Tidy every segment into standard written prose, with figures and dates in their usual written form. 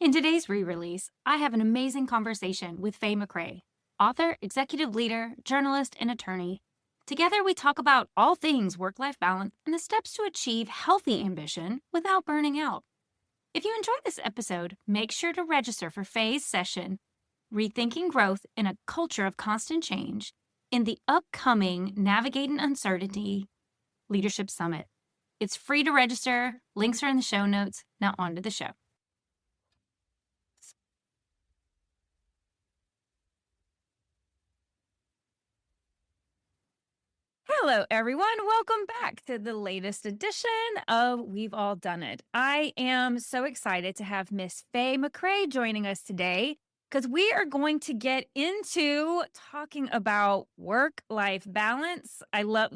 In today's re-release, I have an amazing conversation with Faye McCray, author, executive leader, journalist, and attorney. Together, we talk about all things work-life balance and the steps to achieve healthy ambition without burning out. If you enjoyed this episode, make sure to register for Faye's session, Rethinking Growth in a Culture of Constant Change, in the upcoming Navigating Uncertainty Leadership Summit. It's free to register. Links are in the show notes. Now on to the show. Hello, everyone. Welcome back to the latest edition of We've All Done It. I am so excited to have Miss Faye McCray joining us today because we are going to get into talking about work-life balance. I love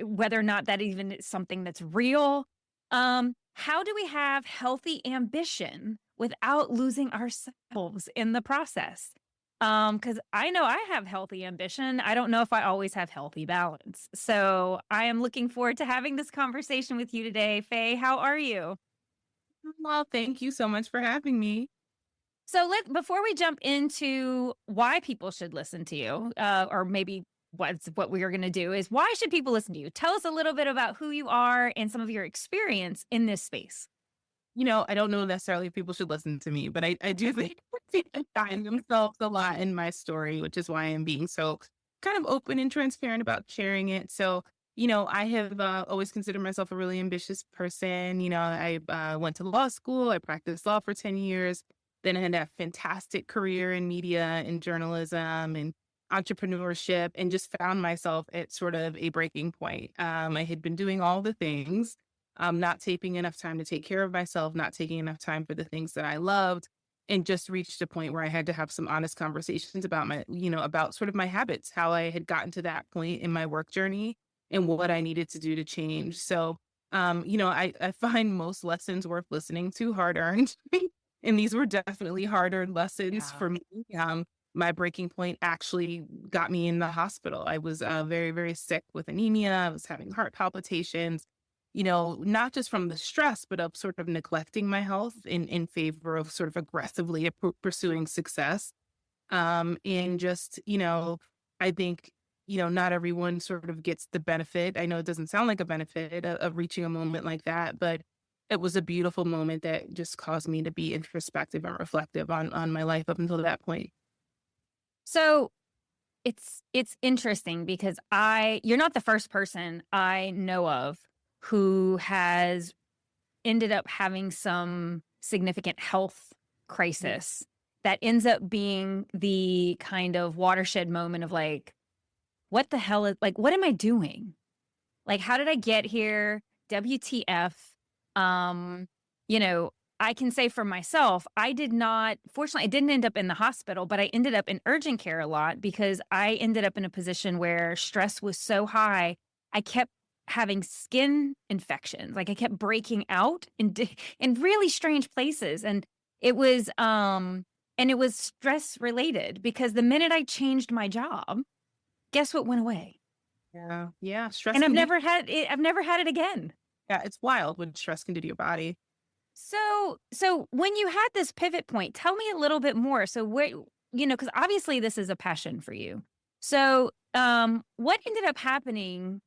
whether or not that even is something that's real. How do we have healthy ambition without losing ourselves in the process? Because I know I have healthy ambition. I don't know if I always have healthy balance. So I am looking forward to having this conversation with you today. Faye, how are you? Well, thank you so much for having me. So before we jump into why people should listen to you, or maybe what we are going to do is why should people listen to you? Tell us a little bit about who you are and some of your experience in this space. I don't know necessarily if people should listen to me, but I do think people find themselves a lot in my story, which is why I'm being so kind of open and transparent about sharing it. So, I have always considered myself a really ambitious person. I went to law school, I practiced law for 10 years. Then I had a fantastic career in media and journalism and entrepreneurship and just found myself at sort of a breaking point. I had been doing all the things, not taking enough time to take care of myself, not taking enough time for the things that I loved, and just reached a point where I had to have some honest conversations about about sort of my habits, how I had gotten to that point in my work journey and what I needed to do to change. So, I find most lessons worth listening to hard earned. And these were definitely hard earned lessons Yeah. for me. My breaking point actually got me in the hospital. I was very, very sick with anemia. I was having heart palpitations, not just from the stress, but of sort of neglecting my health in favor of sort of aggressively pursuing success. And just, I think, not everyone sort of gets the benefit. I know it doesn't sound like a benefit of reaching a moment like that, but it was a beautiful moment that just caused me to be introspective and reflective on my life up until that point. So it's interesting because you're not the first person I know of who has ended up having some significant health crisis that ends up being the kind of watershed moment of what the hell what am I doing? Like, how did I get here? WTF? Um, I can say for myself, fortunately, I didn't end up in the hospital, but I ended up in urgent care a lot because I ended up in a position where stress was so high. I kept having skin infections. Like I kept breaking out in really strange places. And it was, stress related because the minute I changed my job, guess what went away? Yeah. Yeah. Stress And I've can do, never had it. I've never had it again. yeah, it's wild what stress can do to your body. So when you had this pivot point, tell me a little bit more. So because obviously this is a passion for you. So, what ended up happening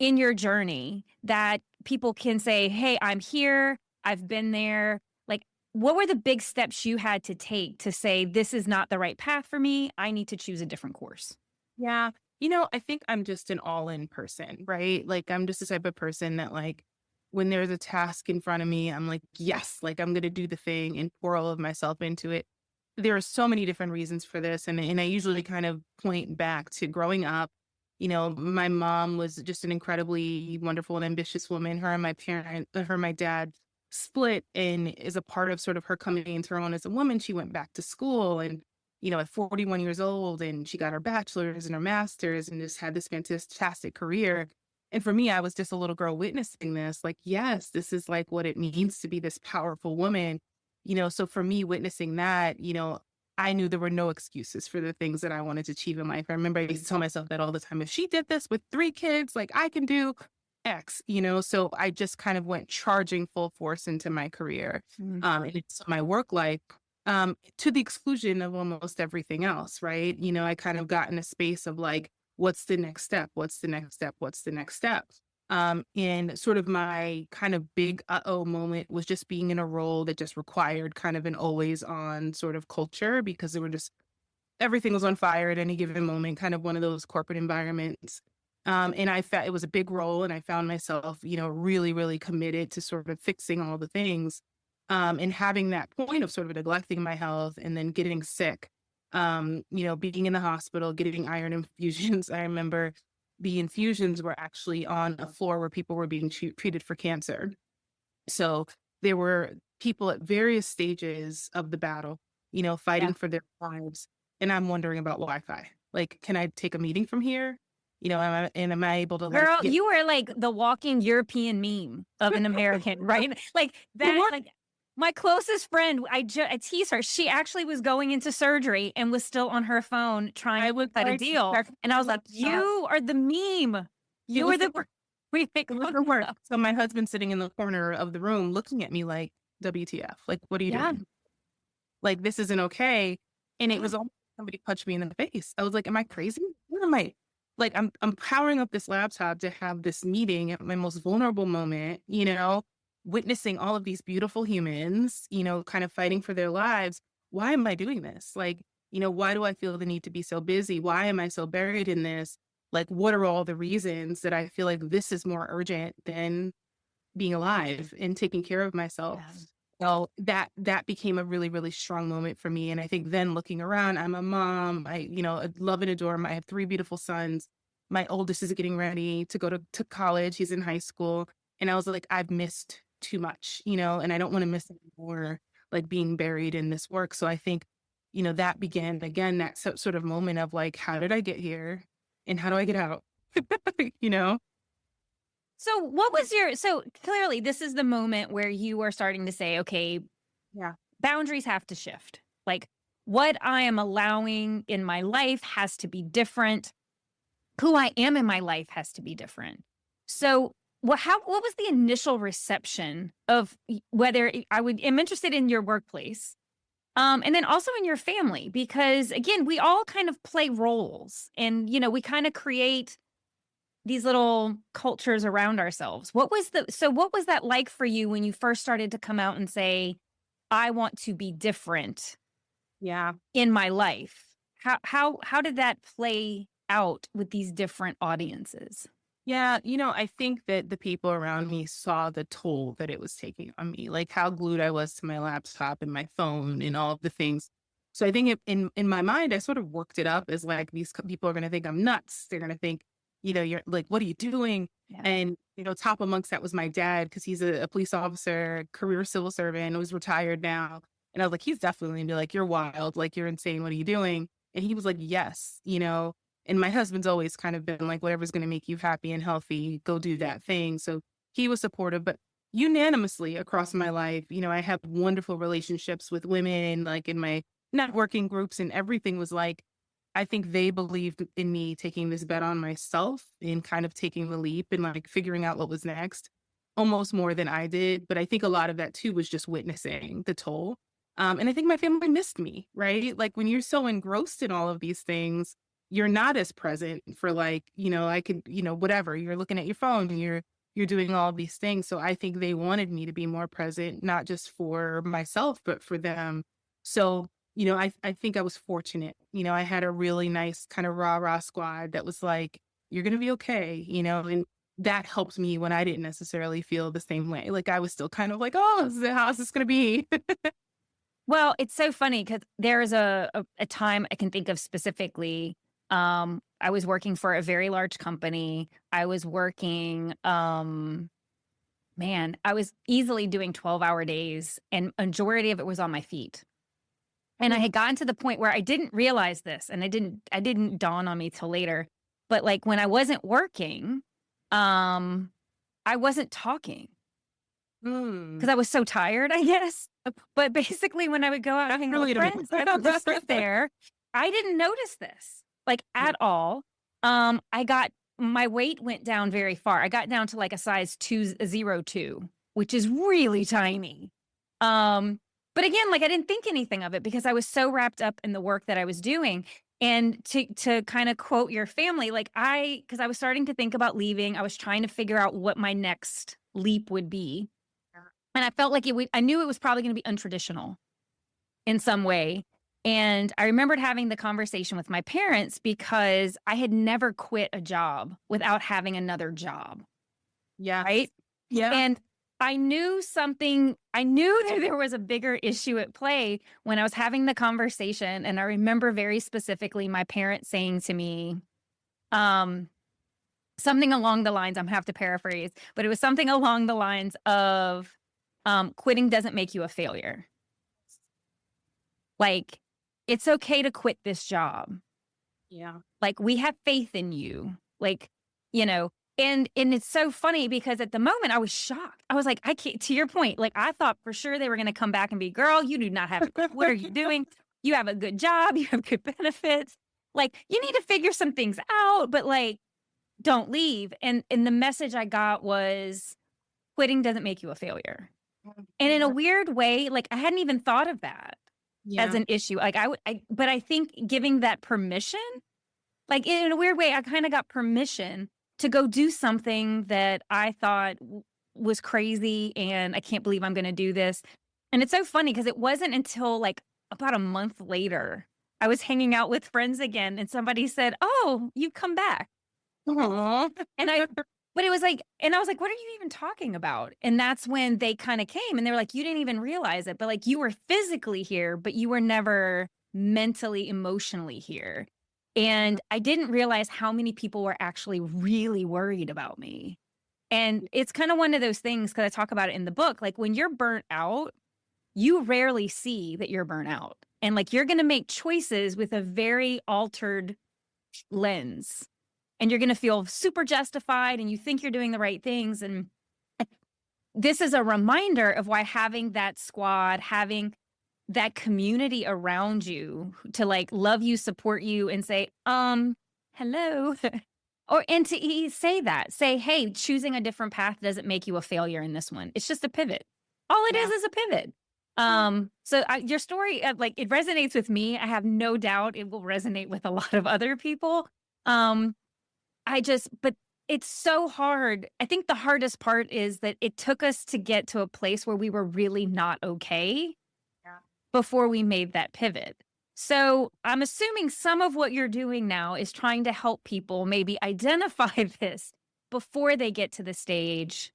in your journey that people can say, "Hey, I'm here. I've been there." Like, what were the big steps you had to take to say, "This is not the right path for me. I need to choose a different course"? Yeah. I think I'm just an all in person, right? Like, I'm just the type of person that, like, when there's a task in front of me, I'm like, yes, like, I'm going to do the thing and pour all of myself into it. There are so many different reasons for this. And I usually kind of point back to growing up. My mom was just an incredibly wonderful and ambitious woman. Her and my dad split. And as a part of sort of her coming into her own as a woman, she went back to school and at 41 years old, and she got her bachelor's and her master's and just had this fantastic career. And for me, I was just a little girl witnessing this, like, yes, this is like what it means to be this powerful woman. So for me, witnessing that, I knew there were no excuses for the things that I wanted to achieve in life. I remember I used to tell myself that all the time. If she did this with 3 kids, like I can do X, so I just kind of went charging full force into my career. Mm. And it's my work life. to the exclusion of almost everything else, right? I kind of got in a space of like, what's the next step? What's the next step? What's the next step? And sort of my kind of big uh-oh moment was just being in a role that just required kind of an always on sort of culture because there were just everything was on fire at any given moment, kind of one of those corporate environments. And I felt it was a big role, and I found myself, really, really committed to sort of fixing all the things, and having that point of sort of neglecting my health and then getting sick. Being in the hospital, getting iron infusions. I remember the infusions were actually on a floor where people were being treated for cancer. So there were people at various stages of the battle, Yeah. fighting for their lives. And I'm wondering about Wi-Fi. Like, can I take a meeting from here? Am I able to like Girl, get you are like the walking European meme of an American, right? Like that, work? like my closest friend, I tease her. She actually was going into surgery and was still on her phone trying I to would cut a like to deal. check And I was like, my laptop. you are the meme. It You was are the, for we make it was fun for of work. stuff. So my husband's sitting in the corner of the room looking at me like, WTF? Like, what are you Yeah. doing? Like, this isn't okay. And it was almost like somebody punched me in the face. I was like, am I crazy? What am I? Like, I'm powering up this laptop to have this meeting at my most vulnerable moment, witnessing all of these beautiful humans, kind of fighting for their lives. Why am I doing this? Like, why do I feel the need to be so busy? Why am I so buried in this? Like, what are all the reasons that I feel like this is more urgent than being alive and taking care of myself? Yeah. So that became a really, really strong moment for me. And I think then looking around, I'm a mom. I love and adore I have three beautiful sons. My oldest is getting ready to go to college. He's in high school. And I was like, I've missed too much, and I don't want to miss anymore, like being buried in this work. So I think, that began again, that sort of moment of like, how did I get here and how do I get out? you know? So what was so clearly this is the moment where you are starting to say, okay, Yeah. boundaries have to shift. Like what I am allowing in my life has to be different. Who I am in my life has to be different. So what was the initial reception of whether I'm interested in your workplace, and then also in your family, because again, we all kind of play roles and, we kind of create these little cultures around ourselves. What was that like for you when you first started to come out and say, I want to be different Yeah. in my life? How did that play out with these different audiences? Yeah, I think that the people around me saw the toll that it was taking on me, like how glued I was to my laptop and my phone and all of the things. So I think in my mind, I sort of worked it up as like these people are going to think I'm nuts. They're going to think, you're like, what are you doing? Yeah. And top amongst that was my dad because he's a police officer, career civil servant, who's retired now. And I was like, he's definitely gonna be like, you're wild, like you're insane. What are you doing? And he was like, yes, and my husband's always kind of been like, whatever's going to make you happy and healthy, go do that thing. So he was supportive, but unanimously across my life, I have wonderful relationships with women, like in my networking groups, and everything was like, I think they believed in me taking this bet on myself and kind of taking the leap and like figuring out what was next almost more than I did. But I think a lot of that too was just witnessing the toll. And I think my family missed me, right? Like when you're so engrossed in all of these things, you're not as present for like, I could, whatever, you're looking at your phone and you're doing all these things. So I think they wanted me to be more present, not just for myself, but for them. So, I think I was fortunate. I had a really nice kind of rah-rah squad that was like, you're going to be okay, and that helped me when I didn't necessarily feel the same way. Like I was still kind of like, oh, how's this going to be? Well, it's so funny because there's a time I can think of specifically. I was working for a very large company. I was working, I was easily doing 12-hour days, and majority of it was on my feet. And I had gotten to the point where I didn't realize this, and I didn't dawn on me till later. But like when I wasn't working, I wasn't talking because I was so tired, I guess. But basically, when I would go out and hang out with friends, I don't just sit there. I didn't notice this like at all. My weight went down very far. I got down to like a size 202, which is really tiny. But again, like I didn't think anything of it because I was so wrapped up in the work that I was doing. And to kind of quote your family, like because I was starting to think about leaving, I was trying to figure out what my next leap would be. And I felt like I knew it was probably going to be untraditional in some way. And I remembered having the conversation with my parents because I had never quit a job without having another job. Yeah. Right. Yeah. And I knew that there was a bigger issue at play when I was having the conversation. And I remember very specifically my parents saying to me, something along the lines, I'm gonna have to paraphrase, but it was something along the lines of, quitting doesn't make you a failure. Like, it's okay to quit this job. Yeah. Like, we have faith in you. Like, you know, and it's so funny because at the moment I was shocked. I was like, I can't, to your point, like I thought for sure they were going to come back and be, girl, you do not have, what are you doing? You have a good job. You have good benefits. Like, you need to figure some things out, but like, don't leave. And the message I got was quitting doesn't make you a failure. And in a weird way, like I hadn't even thought of that as Yeah. an issue. Like but I think giving that permission, like in a weird way, I kind of got permission to go do something that I thought was crazy and I can't believe I'm going to do this. And it's so funny because it wasn't until like about a month later, I was hanging out with friends again and somebody said, "Oh, you've come back." Aw. And but it was like, and I was like, what are you even talking about? And that's when they kind of came and they were like, you didn't even realize it, but like you were physically here, but you were never mentally, emotionally here. And I didn't realize how many people were actually really worried about me. And it's kind of one of those things, because I talk about it in the book, like when you're burnt out, you rarely see that you're burnt out. And like you're going to make choices with a very altered lens. And you're going to feel super justified and you think you're doing the right things. And this is a reminder of why having that squad, having that community around you to like love you, support you, and say, hello. And to say that, say, hey, choosing a different path doesn't make you a failure in this one. It's just a pivot. All it is a pivot. So your story, like it resonates with me. I have no doubt it will resonate with a lot of other people. But it's so hard. I think the hardest part is that it took us to get to a place where we were really not okay before we made that pivot. So I'm assuming some of what you're doing now is trying to help people maybe identify this before they get to the stage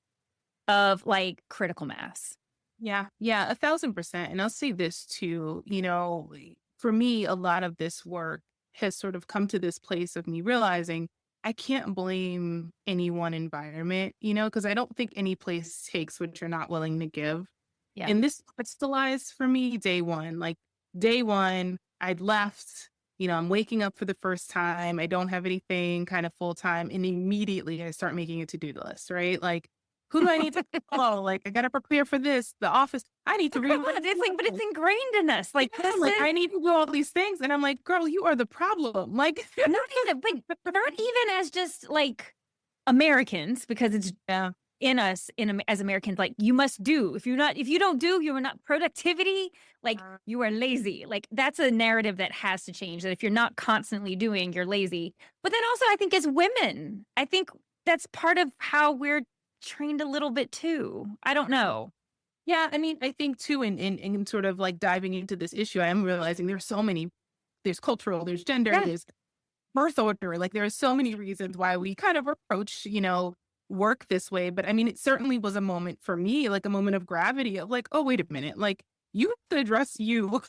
of like critical mass. Yeah. Yeah. 1,000%. And I'll say this too, for me, a lot of this work has sort of come to this place of me realizing I can't blame any one environment, because I don't think any place takes what you're not willing to give. Yeah. And this crystallized for me day one. Like day one, I'd left, I'm waking up for the first time. I don't have anything kind of full time. And immediately I start making a to-do list, right? Like, who do I need to follow? Like, I got to prepare for this, the office. I need to read. It's like, but it's ingrained in us. Like, I need to do all these things. And I'm like, girl, you are the problem. Like, not even as just like Americans, because it's in us as Americans, like you must do. If you don't do, you are not productivity. Like you are lazy. Like that's a narrative that has to change. That if you're not constantly doing, you're lazy. But then also, I think as women, I think that's part of how we're trained a little bit too. I don't know. Yeah, I mean, I think too, in sort of like diving into this issue, I am realizing there's so many, there's cultural, there's gender, there's birth order. Like there are so many reasons why we kind of approach, work this way. But I mean, it certainly was a moment for me, like a moment of gravity of like, oh, wait a minute, like you have to address you.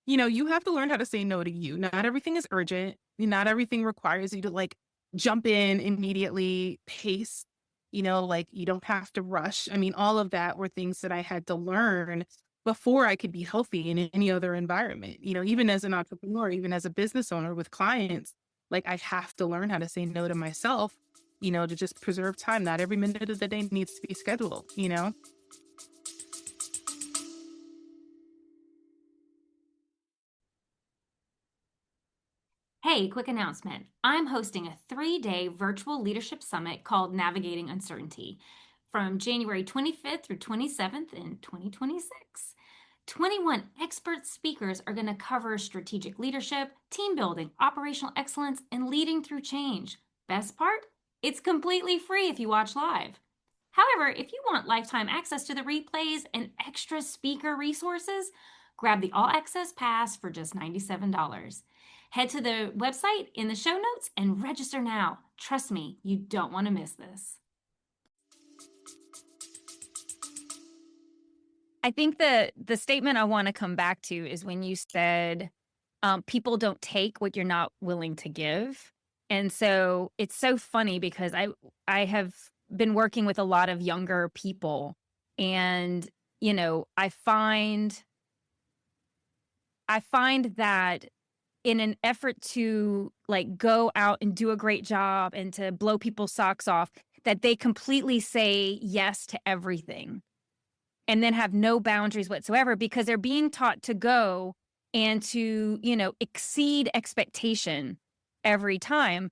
You have to learn how to say no to you. Not everything is urgent. Not everything requires you to like jump in immediately, pace. Like you don't have to rush. I mean, all of that were things that I had to learn before I could be healthy in any other environment. Even as an entrepreneur, even as a business owner with clients, like I have to learn how to say no to myself, to just preserve time. Not every minute of the day needs to be scheduled, Hey, quick announcement. I'm hosting a 3-day virtual leadership summit called Navigating Uncertainty from January 25th through 27th in 2026. 21 expert speakers are going to cover strategic leadership, team building, operational excellence, and leading through change. Best part? It's completely free if you watch live. However, if you want lifetime access to the replays and extra speaker resources, grab the All Access Pass for just $97. Head to the website in the show notes and register now. Trust me, you don't want to miss this. I think the statement I want to come back to is when you said people don't take what you're not willing to give. And so it's so funny because I have been working with a lot of younger people, and I find that in an effort to like go out and do a great job and to blow people's socks off, that they completely say yes to everything and then have no boundaries whatsoever because they're being taught to go and to, exceed expectation every time,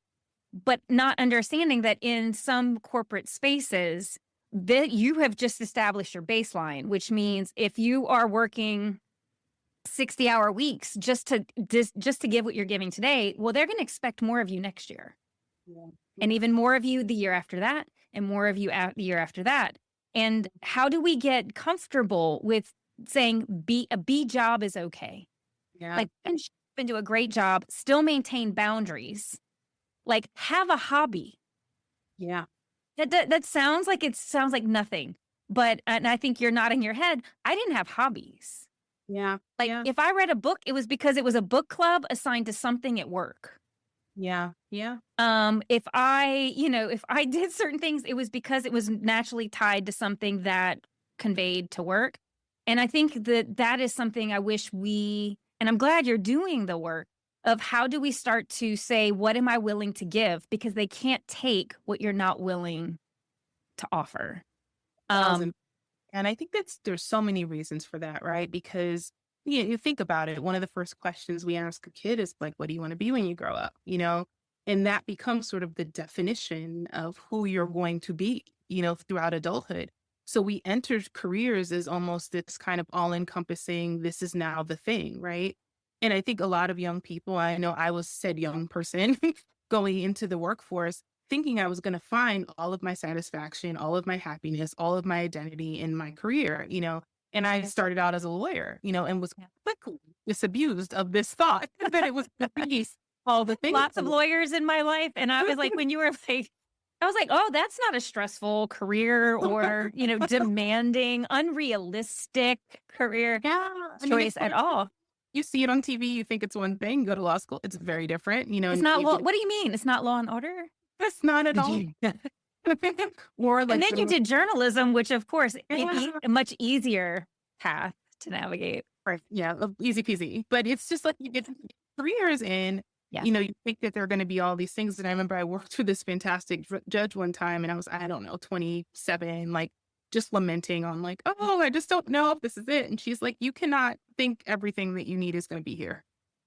but not understanding that in some corporate spaces that you have just established your baseline, which means if you are working 60-hour weeks just to give what you're giving today, well, they're going to expect more of you next year. Yeah. And even more of you the year after that, and more of you the year after that. And how do we get comfortable with saying a B job is okay? Yeah. Like, and do a great job, still maintain boundaries, like have a hobby. Yeah. That sounds like nothing, but and I think you're nodding your head. I didn't have hobbies. Yeah. Like Yeah. if I read a book, it was because it was a book club assigned to something at work. Yeah. Yeah. If I did certain things, it was because it was naturally tied to something that conveyed to work. And I think that is something I wish and I'm glad you're doing the work of how do we start to say, what am I willing to give? Because they can't take what you're not willing to offer. And I think there's so many reasons for that, right? Because you think about it. One of the first questions we ask a kid is like, what do you want to be when you grow up? And that becomes sort of the definition of who you're going to be, throughout adulthood. So we enter careers as almost this kind of all encompassing, this is now the thing, right? And I think a lot of young people, I know I was said young person going into the workforce, thinking I was going to find all of my satisfaction, all of my happiness, all of my identity in my career, and I started out as a lawyer, and was quickly disabused of this thought that it was all the things. Lots of lawyers in my life. And I was like, when you were like, I was like, oh, that's not a stressful career or, demanding, unrealistic career choice at all. You see it on TV, you think it's one thing, go to law school, it's very different, It's not law. What do you mean? It's not Law and Order? It's not at all. Or like, and then you did journalism, which of course is a much easier path to navigate. Right. Yeah, easy peasy. But it's just like you get 3 years in, you think that there are going to be all these things. And I remember I worked with this fantastic judge one time and I was, I don't know, 27, like just lamenting on like, oh, I just don't know if this is it. And she's like, you cannot think everything that you need is going to be here.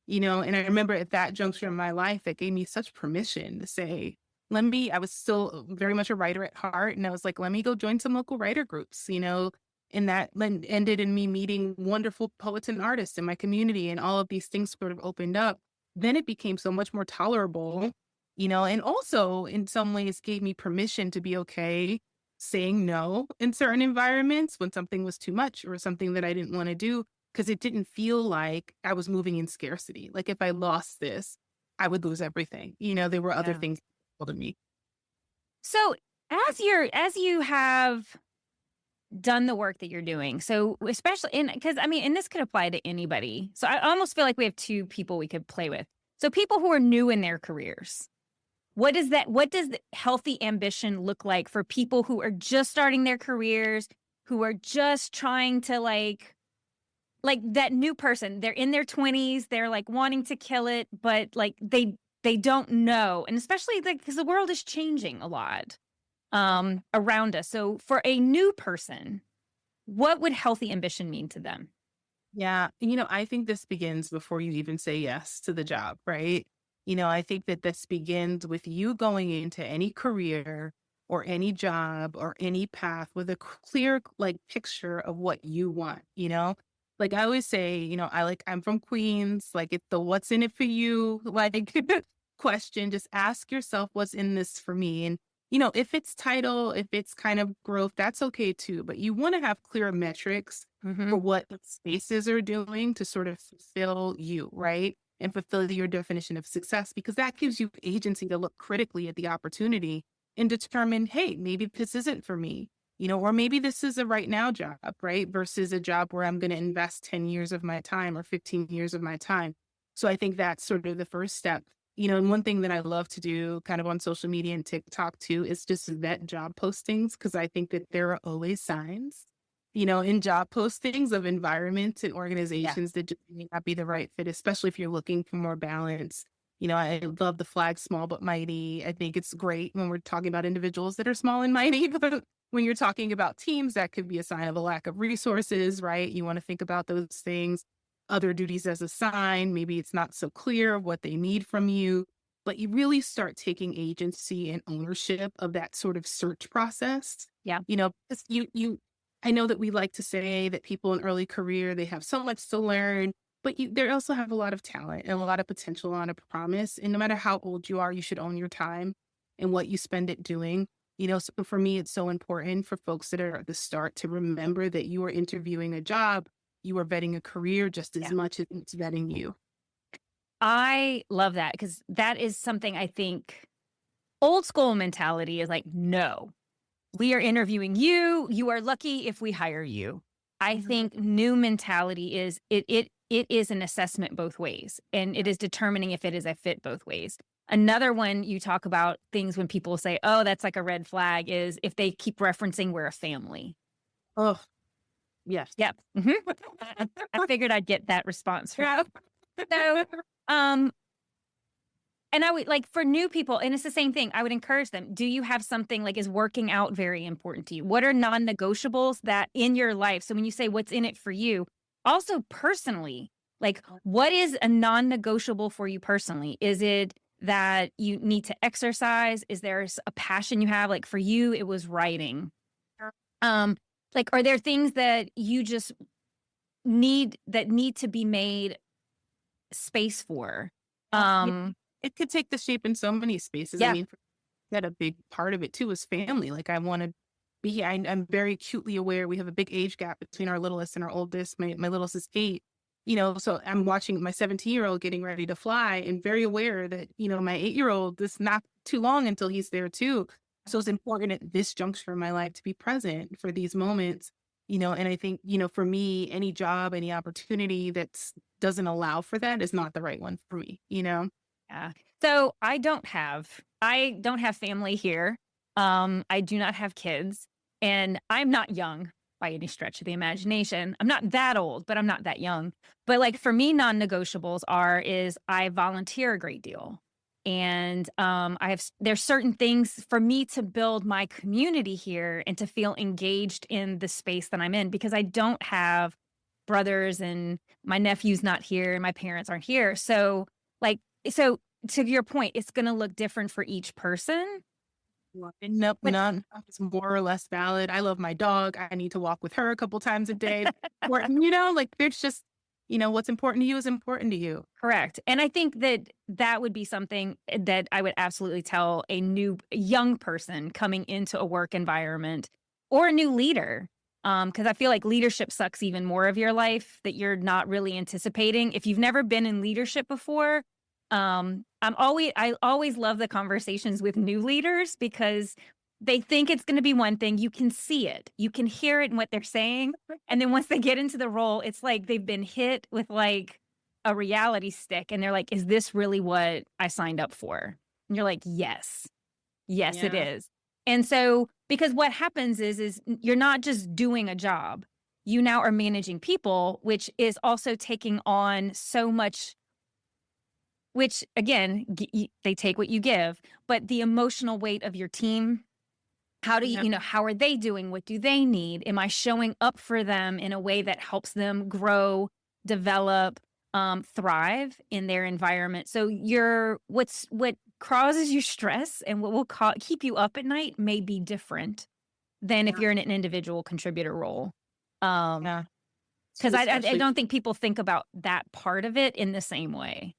And I remember at that juncture in my life, it gave me such permission to say, I was still very much a writer at heart. And I was like, let me go join some local writer groups, and that ended in me meeting wonderful poets and artists in my community. And all of these things sort of opened up. Then it became so much more tolerable, and also in some ways gave me permission to be okay saying no in certain environments when something was too much or something that I didn't want to do, because it didn't feel like I was moving in scarcity. Like if I lost this, I would lose everything. There were other things to me. So as you have done the work that you're doing, so especially because and this could apply to anybody. So I almost feel like we have two people we could play with. So people who are new in their careers, what does the healthy ambition look like for people who are just starting their careers, who are just trying to like that new person, they're in their 20s, they're like wanting to kill it, but like they don't know. And especially because the world is changing a lot around us. So for a new person, what would healthy ambition mean to them? Yeah. I think this begins before you even say yes to the job, right? I think that this begins with you going into any career or any job or any path with a clear picture of what you want, Like I always say, I'm from Queens, like it's the what's in it for you, like question. Just ask yourself what's in this for me. And, if it's title, if it's kind of growth, that's okay too. But you want to have clear metrics for what the spaces are doing to sort of fulfill you, right? And fulfill your definition of success, because that gives you agency to look critically at the opportunity and determine, hey, maybe this isn't for me, or maybe this is a right now job, right? Versus a job where I'm going to invest 10 years of my time or 15 years of my time. So I think that's sort of the first step. And one thing that I love to do kind of on social media and TikTok too is just vet job postings, because I think that there are always signs, in job postings of environments and organizations that just may not be the right fit, especially if you're looking for more balance. I love the flag small but mighty. I think it's great when we're talking about individuals that are small and mighty, but when you're talking about teams, that could be a sign of a lack of resources, right? You want to think about those things. Other duties as a sign, maybe it's not so clear what they need from you, but you really start taking agency and ownership of that sort of search process. Yeah. Because I know that we like to say that people in early career, they have so much to learn, but they also have a lot of talent and a lot of potential on a promise. And no matter how old you are, you should own your time and what you spend it doing. So for me, it's so important for folks that are at the start to remember that you are interviewing a job, you are vetting a career just as much as it's vetting you. I love that, because that is something I think old school mentality is like, no, we are interviewing you. You are lucky if we hire you. I think new mentality is it is an assessment both ways, and it is determining if it is a fit both ways. Another one you talk about things when people say, oh, that's like a red flag, is if they keep referencing we're a family. Oh, yes. Yep. I figured I'd get that response. So, and I would like, for new people, and it's the same thing, I would encourage them. Do you have something like, is working out very important to you? What are non-negotiables that in your life? So when you say what's in it for you, also personally, like what is a non-negotiable for you personally? Is it that you need to exercise? Is there a passion you have? Like for you, it was writing. Like, are there things that you just need to be made space for? It could take the shape in so many spaces. Yeah. I mean, that a big part of it too is family. Like I want to be, I'm very acutely aware we have a big age gap between our littlest and our oldest. My littlest is 8, so I'm watching my 17-year-old getting ready to fly and very aware that, my 8-year-old, this not too long until he's there too. So it's important at this juncture in my life to be present for these moments, and I think, for me, any job, any opportunity that doesn't allow for that is not the right one for me, Yeah. So I don't have family here. I do not have kids, and I'm not young by any stretch of the imagination. I'm not that old, but I'm not that young. But like for me, non-negotiables is I volunteer a great deal. And there's certain things for me to build my community here and to feel engaged in the space that I'm in, because I don't have brothers and my nephew's not here and my parents aren't here. So to your point, it's going to look different for each person. Nope, none. It's more or less valid. I love my dog. I need to walk with her a couple times a day. Or, like there's just, what's important to you is important to you. Correct. And I think that would be something that I would absolutely tell a young person coming into a work environment, or a new leader. Because I feel like leadership sucks even more of your life that you're not really anticipating. If you've never been in leadership before, I always love the conversations with new leaders, because they think it's going to be one thing. You can see it, you can hear it in what they're saying. And then once they get into the role, it's like they've been hit with like a reality stick, and they're like, is this really what I signed up for? And you're like, yes, it is. And so, because what happens is you're not just doing a job, you now are managing people, which is also taking on so much, which again, they take what you give, but the emotional weight of your team. How do you, how are they doing? What do they need? Am I showing up for them in a way that helps them grow, develop, thrive in their environment? So what causes you stress and what will keep you up at night may be different than if you're in an individual contributor role. Because I especially don't think people think about that part of it in the same way.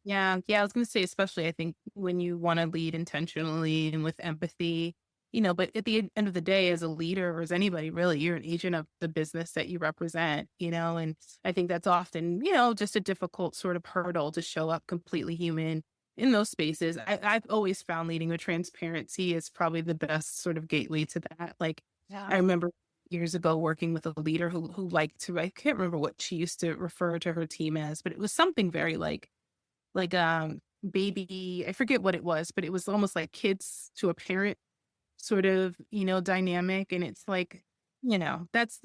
Yeah, yeah, I was gonna say, especially I think when you want to lead intentionally and with empathy, but at the end of the day, as a leader or as anybody really, you're an agent of the business that you represent, and I think that's often, just a difficult sort of hurdle to show up completely human in those spaces. I've always found leading with transparency is probably the best sort of gateway to that. Like, Yeah. I remember years ago working with a leader who liked to, I can't remember what she used to refer to her team as, but it was something very like baby, I forget what it was, but it was almost like kids to a parent sort of, dynamic. And it's like, that's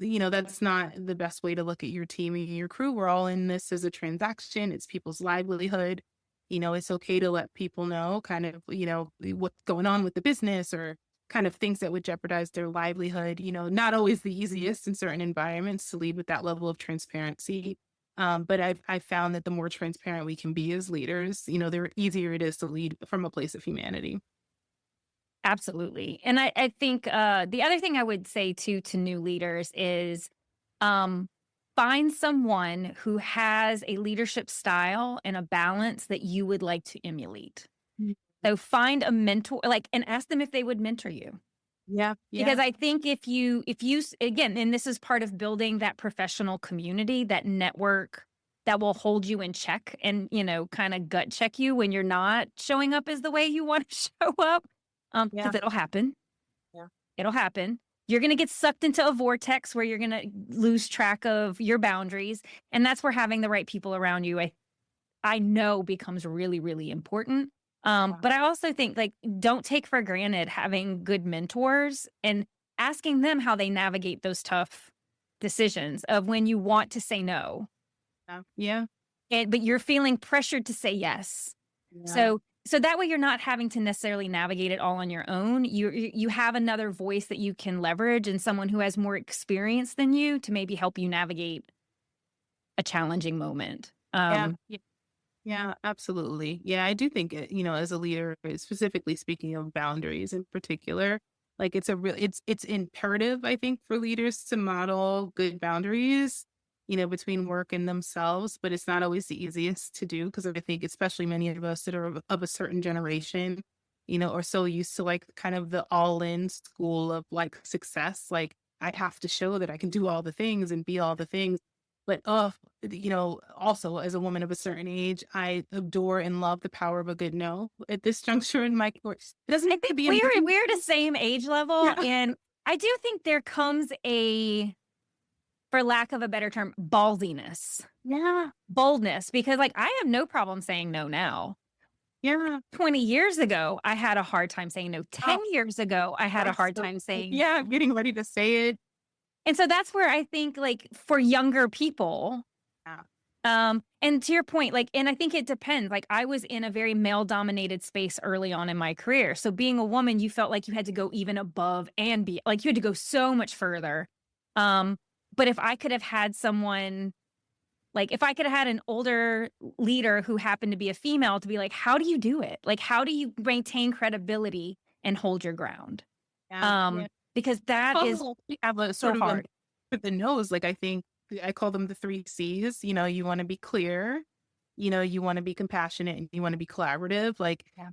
not the best way to look at your team and your crew. We're all in this as a transaction. It's people's livelihood. It's okay to let people know kind of, what's going on with the business or kind of things that would jeopardize their livelihood. Not always the easiest in certain environments to lead with that level of transparency. But I've found that the more transparent we can be as leaders, the easier it is to lead from a place of humanity. Absolutely. And I think the other thing I would say too to new leaders is find someone who has a leadership style and a balance that you would like to emulate. Mm. So find a mentor, and ask them if they would mentor you. Yeah, Because I think if you again, and this is part of building that professional community, that network that will hold you in check and, kind of gut check you when you're not showing up as the way you want to show up. Yeah. Because it'll happen. Yeah. It'll happen. You're going to get sucked into a vortex where you're going to lose track of your boundaries. And that's where having the right people around you, I know becomes really, really important. But I also think don't take for granted having good mentors and asking them how they navigate those tough decisions of when you want to say no, Yeah. but you're feeling pressured to say yes. Yeah. So that way you're not having to necessarily navigate it all on your own. You have another voice that you can leverage and someone who has more experience than you to maybe help you navigate a challenging moment. Yeah. Yeah, absolutely. Yeah, I do think, as a leader, specifically speaking of boundaries in particular, like it's imperative, I think, for leaders to model good boundaries, between work and themselves, but it's not always the easiest to do because I think especially many of us that are of a certain generation, are so used to like kind of the all-in school of like success. Like I have to show that I can do all the things and be all the things. But also as a woman of a certain age, I adore and love the power of a good no at this juncture in my course. It doesn't have to be we're the same age level. Yeah. And I do think there comes for lack of a better term, ballsiness. Yeah. Boldness. Because I have no problem saying no now. Yeah. 20 years ago, I had a hard time saying no. 10 years ago, I had a hard time saying Yeah, I'm getting ready to say it. And so that's where I think for younger people, and to your point, and I think it depends. I was in a very male dominated space early on in my career. So being a woman, you felt like you had to go even above and you had to go so much further. But if I could have had someone, if I could have had an older leader who happened to be a female to be how do you do it? How do you maintain credibility and hold your ground? Yeah. Because that is we have a sort of hard. for the no's, I think I call them the 3 C's. You want to be clear, you want to be compassionate, and you want to be collaborative.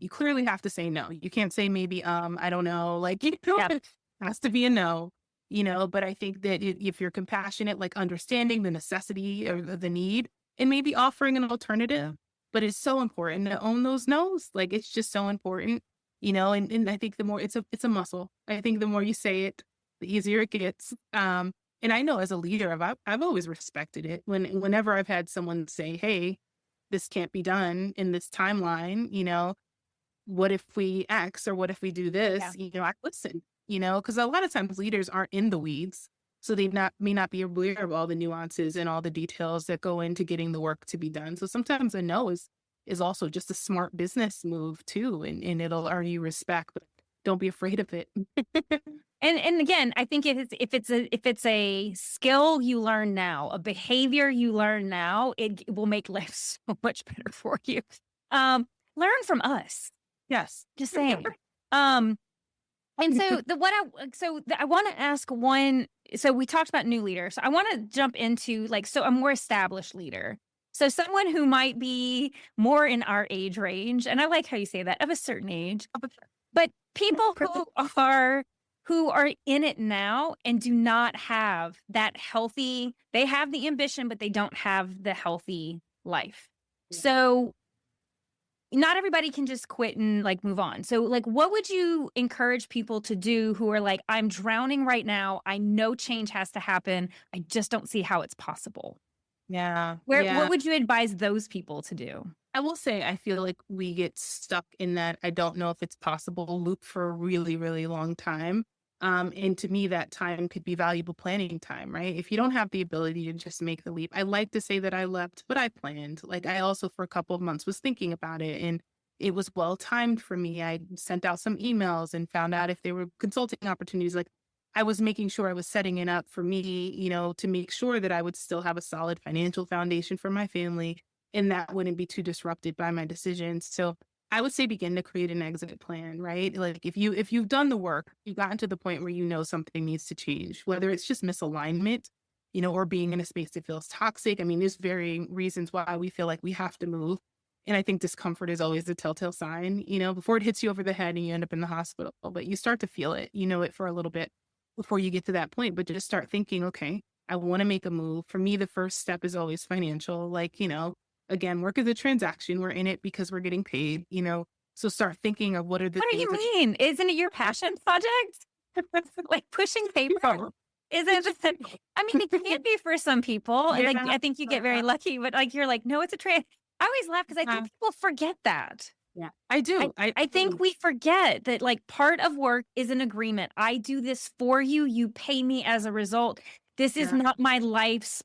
You clearly have to say no. You can't say maybe, I don't know, it has to be a no, but I think that if you're compassionate, understanding the necessity or the need and maybe offering an alternative, but it's so important to own those no's. It's just so important. And I think the more it's a muscle. I think the more you say it, the easier it gets. And I know as a leader, I've always respected it. Whenever I've had someone say, "Hey, this can't be done in this timeline," what if we X or what if we do this? I listen. Because a lot of times leaders aren't in the weeds, so they may not be aware of all the nuances and all the details that go into getting the work to be done. So sometimes a no is also just a smart business move too, and it'll earn you respect, but don't be afraid of it. And again, I think if it's a skill you learn now, a behavior you learn now, it will make life so much better for you. Learn from us. Yes. Just saying. And so I want to ask one. So we talked about new leaders. So I want to jump into a more established leader. So someone who might be more in our age range, and I like how you say that, of a certain age, but people who are in it now and do not have that healthy. They have the ambition, but they don't have the healthy life. Yeah. So not everybody can just quit and move on. So what would you encourage people to do who are like, I'm drowning right now. I know change has to happen. I just don't see how it's possible. Yeah. What would you advise those people to do? I will say, I feel like we get stuck in that I don't know if it's possible loop for a really, really long time. And to me, that time could be valuable planning time, right? If you don't have the ability to just make the leap, I like to say that I leapt, but I planned. I also, for a couple of months, was thinking about it, and it was well timed for me. I sent out some emails and found out if there were consulting opportunities. I was making sure I was setting it up for me, to make sure that I would still have a solid financial foundation for my family and that wouldn't be too disrupted by my decisions. So I would say begin to create an exit plan, right? If you've done the work, you've gotten to the point where something needs to change, whether it's just misalignment, or being in a space that feels toxic. I mean, there's varying reasons why we feel like we have to move. And I think discomfort is always the telltale sign, before it hits you over the head and you end up in the hospital. But you start to feel it, it for a little bit before you get to that point. But just start thinking, okay, I want to make a move. For me, the first step is always financial. Again, work is a transaction. We're in it because we're getting paid, So start thinking of what are the What do things you mean? Isn't it your passion project? Pushing paper? Isn't it? I mean, it can be for some people. Yeah. I think you get very lucky, but you're like, no, it's a trade. I always laugh because I think people forget that. Yeah, I do. I think we forget that part of work is an agreement. I do this for you. You pay me as a result. This is not my life's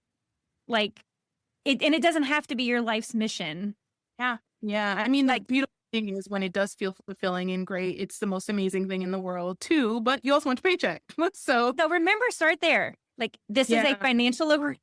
and it doesn't have to be your life's mission. Yeah. Yeah. I mean, the beautiful thing is when it does feel fulfilling and great, it's the most amazing thing in the world too, but you also want your paycheck. So remember, start there. This is a financial agreement.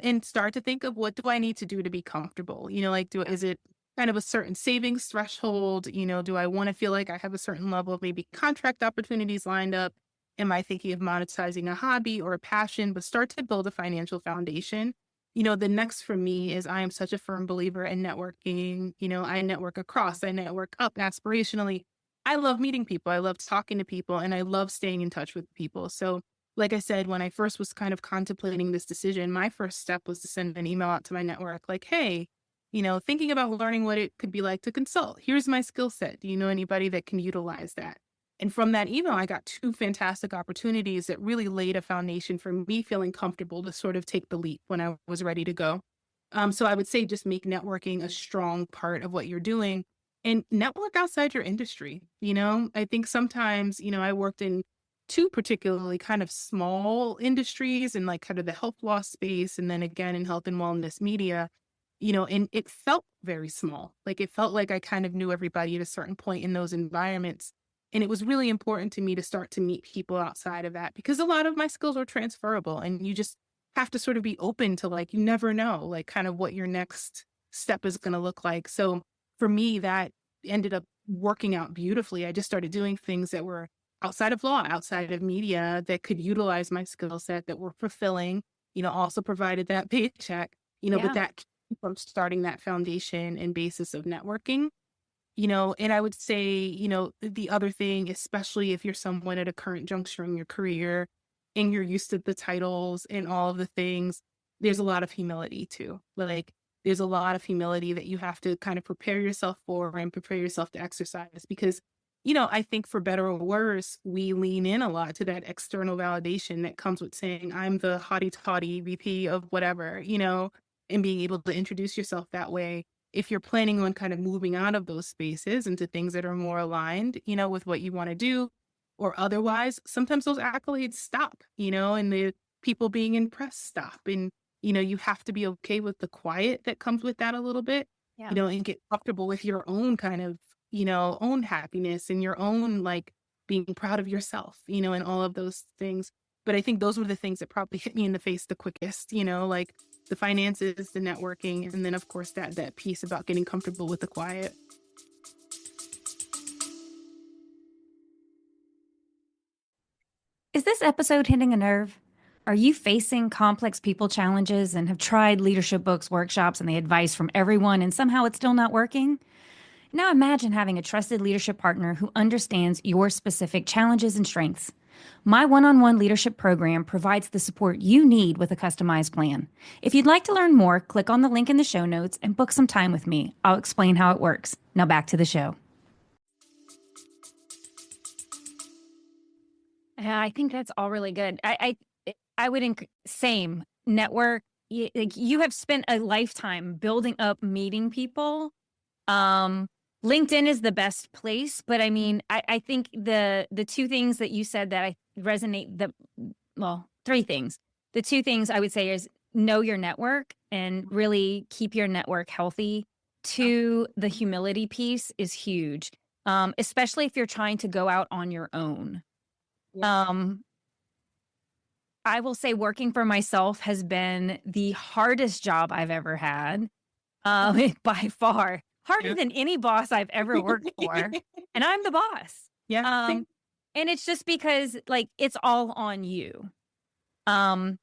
And start to think of, what do I need to do to be comfortable? Is it kind of a certain savings threshold? Do I want to feel like I have a certain level of maybe contract opportunities lined up? Am I thinking of monetizing a hobby or a passion? But start to build a financial foundation. The next for me is, I am such a firm believer in networking. I network across, I network up aspirationally. I love meeting people. I love talking to people, and I love staying in touch with people. So like I said, when I first was kind of contemplating this decision, my first step was to send an email out to my network, hey, thinking about learning what it could be like to consult. Here's my skill set. Do you know anybody that can utilize that? And from that email, I got 2 fantastic opportunities that really laid a foundation for me feeling comfortable to sort of take the leap when I was ready to go. So I would say just make networking a strong part of what you're doing, and network outside your industry. I think sometimes, I worked in 2 particularly kind of small industries and kind of the health law space, and then again in health and wellness media, and it felt very small. It felt like I kind of knew everybody at a certain point in those environments. And it was really important to me to start to meet people outside of that, because a lot of my skills are transferable, and you just have to sort of be open to you never know, kind of what your next step is going to look like. So for me, that ended up working out beautifully. I just started doing things that were outside of law, outside of media, that could utilize my skill set, that were fulfilling, also provided that paycheck, but that came from starting that foundation and basis of networking. And I would say, the other thing, especially if you're someone at a current juncture in your career and you're used to the titles and all of the things, there's a lot of humility too. There's a lot of humility that you have to kind of prepare yourself for and prepare yourself to exercise, because, I think for better or worse, we lean in a lot to that external validation that comes with saying, I'm the hotty-toddy VP of whatever, and being able to introduce yourself that way. If you're planning on kind of moving out of those spaces into things that are more aligned, with what you want to do, or otherwise, sometimes those accolades stop, and the people being impressed stop. And, you have to be okay with the quiet that comes with that a little bit, and get comfortable with your own kind of, own happiness and your own, being proud of yourself, and all of those things. But I think those were the things that probably hit me in the face the quickest, the finances, the networking, and then of course that piece about getting comfortable with the quiet. Is this episode hitting a nerve? Are you facing complex people challenges and have tried leadership books, workshops, and the advice from everyone, and somehow it's still not working? Now imagine having a trusted leadership partner who understands your specific challenges and strengths. My one-on-one leadership program provides the support you need with a customized plan. If you'd like to learn more, click on the link in the show notes and book some time with me. I'll explain how it works. Now back to the show. Yeah, I think that's all really good. I would same network. You have spent a lifetime building up, meeting people. LinkedIn is the best place, but I mean, I think the two things that you said that I resonate three things. The two things I would say is know your network and really keep your network healthy. Two, the humility piece is huge, especially if you're trying to go out on your own. I will say working for myself has been the hardest job I've ever had, by far. Harder than any boss I've ever worked for. And I'm the boss. Yeah. And it's just because like it's all on you. Girl,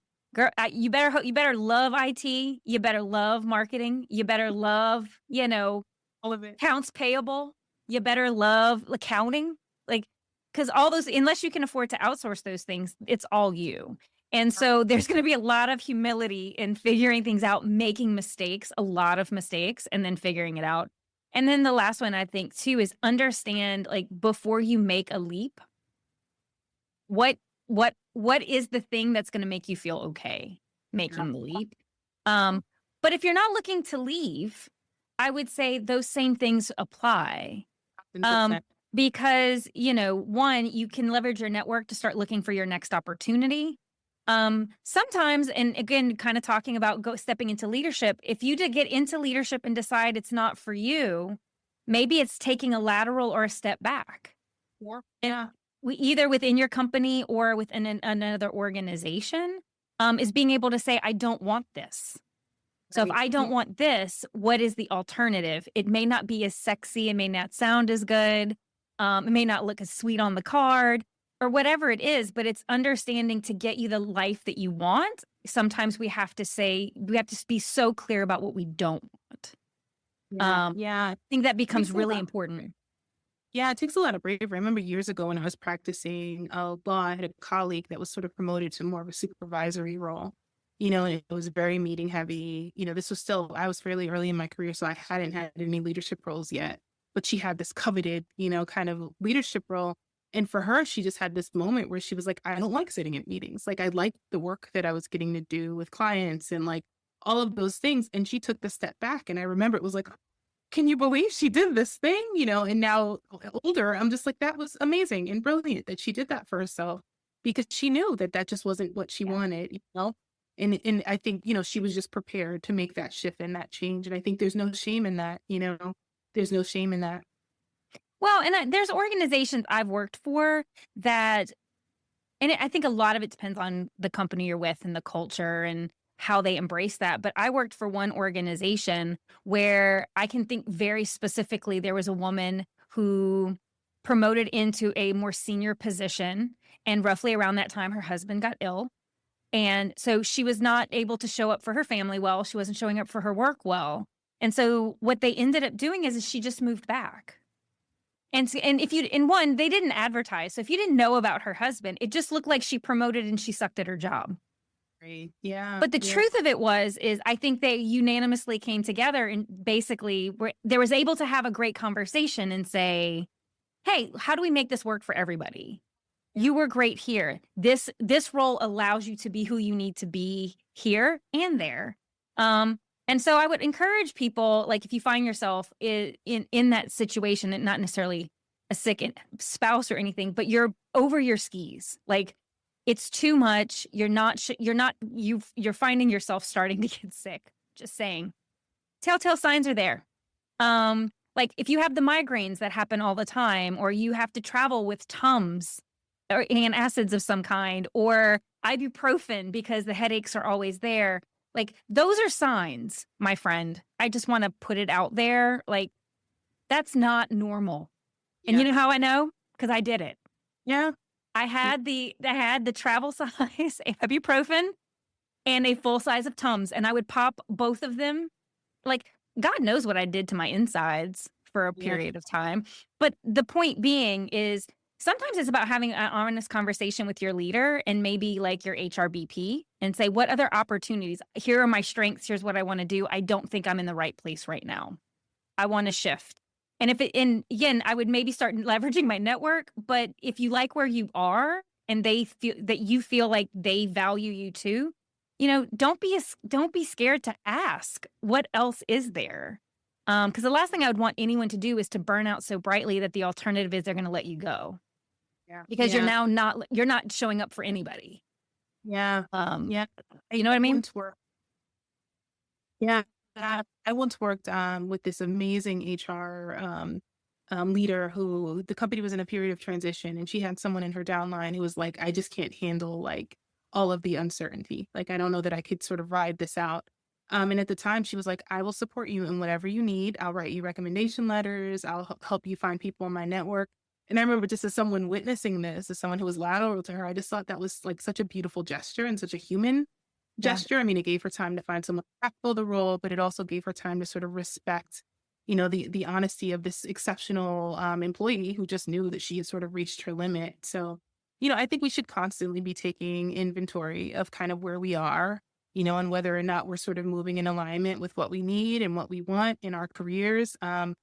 you better love IT, you better love marketing, you better love, all of it. Accounts payable, you better love accounting. Like, because all those, unless you can afford to outsource those things, it's all you. And so there's going to be a lot of humility in figuring things out, making mistakes, a lot of mistakes, and then figuring it out. And then the last one I think too is understand, like, before you make a leap, what is the thing that's going to make you feel okay making the leap? But if you're not looking to leave, I would say those same things apply. Because, one, you can leverage your network to start looking for your next opportunity. Sometimes, and again, kind of talking about stepping into leadership, if you did get into leadership and decide it's not for you, maybe it's taking a lateral or a step back. Either within your company or within another organization, is being able to say, I don't want this. So if I don't want this, what is the alternative? It may not be as sexy. It may not sound as good. It may not look as sweet on the card or whatever it is, but it's understanding to get you the life that you want. Sometimes we have to be so clear about what we don't want. I think that becomes really important. Yeah, it takes a lot of bravery. I remember years ago when I was practicing law, I had a colleague that was sort of promoted to more of a supervisory role, and it was very meeting heavy. This was still, I was fairly early in my career, so I hadn't had any leadership roles yet, but she had this coveted, kind of leadership role. And for her, she just had this moment where she was like, I don't like sitting in meetings. Like, I liked the work that I was getting to do with clients and like all of those things. And she took the step back. And I remember it was like, can you believe she did this thing? And now older, I'm just like, that was amazing and brilliant that she did that for herself because she knew that just wasn't what she wanted, And I think, she was just prepared to make that shift and that change. And I think there's no shame in that, there's no shame in that. Well, and there's organizations I've worked for that, and I think a lot of it depends on the company you're with and the culture and how they embrace that. But I worked for one organization where I can think very specifically, there was a woman who promoted into a more senior position. And roughly around that time, her husband got ill. And so she was not able to show up for her family well. She wasn't showing up for her work well. And so what they ended up doing is she just moved back. And they didn't advertise. So if you didn't know about her husband, it just looked like she promoted and she sucked at her job. Right. Yeah. But the truth of it is I think they unanimously came together and basically they was able to have a great conversation and say, hey, how do we make this work for everybody? You were great here. This role allows you to be who you need to be here and there. And so I would encourage people, like if you find yourself in that situation, and not necessarily a sick spouse or anything, but you're over your skis, like it's too much. You're finding yourself starting to get sick. Just saying, telltale signs are there. Like if you have the migraines that happen all the time, or you have to travel with Tums or antacids of some kind, or ibuprofen because the headaches are always there. Like those are signs, my friend. I just want to put it out there. Like that's not normal. And you know how I know? Because I did it. Yeah. I had the travel size ibuprofen and a full size of Tums, and I would pop both of them. Like, God knows what I did to my insides for a Yeah. period of time. But the point being is sometimes it's about having an honest conversation with your leader and maybe like your HRBP and say, what other opportunities? Here are my strengths. Here's what I want to do. I don't think I'm in the right place right now. I want to shift. And again, I would maybe start leveraging my network. But if you like where you are and they feel that you feel like they value you too, don't be scared to ask what else is there. Because the last thing I would want anyone to do is to burn out so brightly that the alternative is they're going to let you go Yeah. because Yeah. you're not showing up for anybody. Yeah. Yeah. I You know what I mean? once worked- Yeah. I once worked with this amazing HR leader who the company was in a period of transition, and she had someone in her downline who was like, I just can't handle like all of the uncertainty. Like, I don't know that I could sort of ride this out. And at the time she was like, I will support you in whatever you need. I'll write you recommendation letters. I'll help you find people in my network. And I remember just as someone witnessing this, as someone who was lateral to her, I just thought that was like such a beautiful gesture and such a human Yeah. gesture. I mean, it gave her time to find someone to fill the role, but it also gave her time to sort of respect, the honesty of this exceptional employee who just knew that she had sort of reached her limit. So, I think we should constantly be taking inventory of kind of where we are, and whether or not we're sort of moving in alignment with what we need and what we want in our careers. I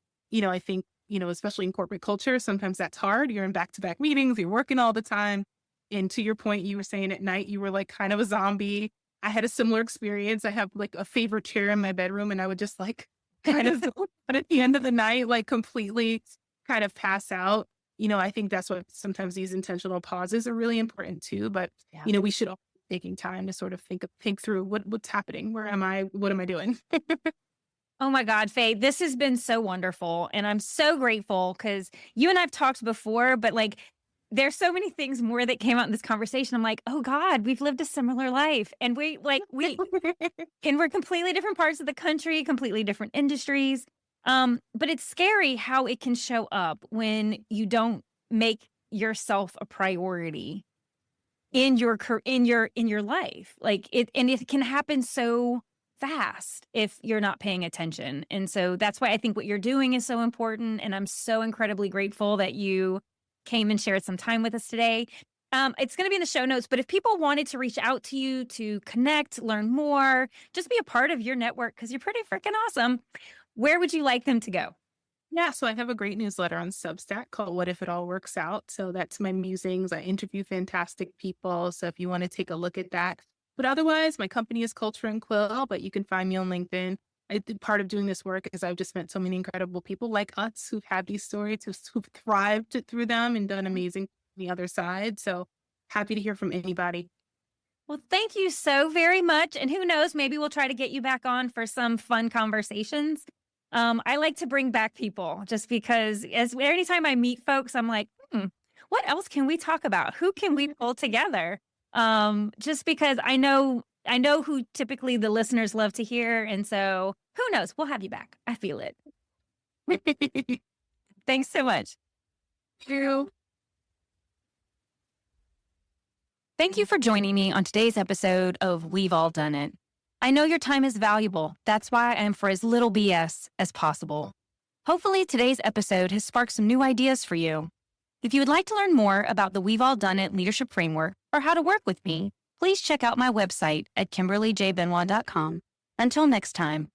think, especially in corporate culture, sometimes that's hard. You're in back-to-back meetings, you're working all the time. And to your point, you were saying at night, you were like kind of a zombie. I had a similar experience. I have like a favorite chair in my bedroom, and I would just like kind of but at the end of the night, like completely kind of pass out. I think that's what sometimes these intentional pauses are really important too. But, Yeah. we should all be taking time to sort of think through what's happening. Where am I? What am I doing? Oh my God, Faye, this has been so wonderful. And I'm so grateful because you and I've talked before, but like there's so many things more that came out in this conversation. I'm like, oh God, we've lived a similar life. And and we're completely different parts of the country, completely different industries. But it's scary how it can show up when you don't make yourself a priority in your life. Like it can happen so fast if you're not paying attention. And so that's why I think what you're doing is so important. And I'm so incredibly grateful that you came and shared some time with us today. It's going to be in the show notes, but if people wanted to reach out to you to connect, learn more, just be a part of your network because you're pretty freaking awesome, where would you like them to go? Yeah, so I have a great newsletter on Substack called What If It All Works Out? So that's my musings. I interview fantastic people. So if you want to take a look at that. But otherwise, my company is Culture and Quill, but you can find me on LinkedIn. Part of doing this work is I've just met so many incredible people like us who've had these stories, who've thrived through them and done amazing on the other side. So happy to hear from anybody. Well, thank you so very much. And who knows, maybe we'll try to get you back on for some fun conversations. I like to bring back people just because anytime I meet folks, I'm like, what else can we talk about? Who can we pull together? Just because I know who typically the listeners love to hear. And so who knows? We'll have you back. I feel it. Thanks so much. Thank you for joining me on today's episode of We've All Done It. I know your time is valuable. That's why I'm for as little BS as possible. Hopefully today's episode has sparked some new ideas for you. If you would like to learn more about the We've All Done It leadership framework or how to work with me, please check out my website at KimberlyJBenoit.com. Until next time.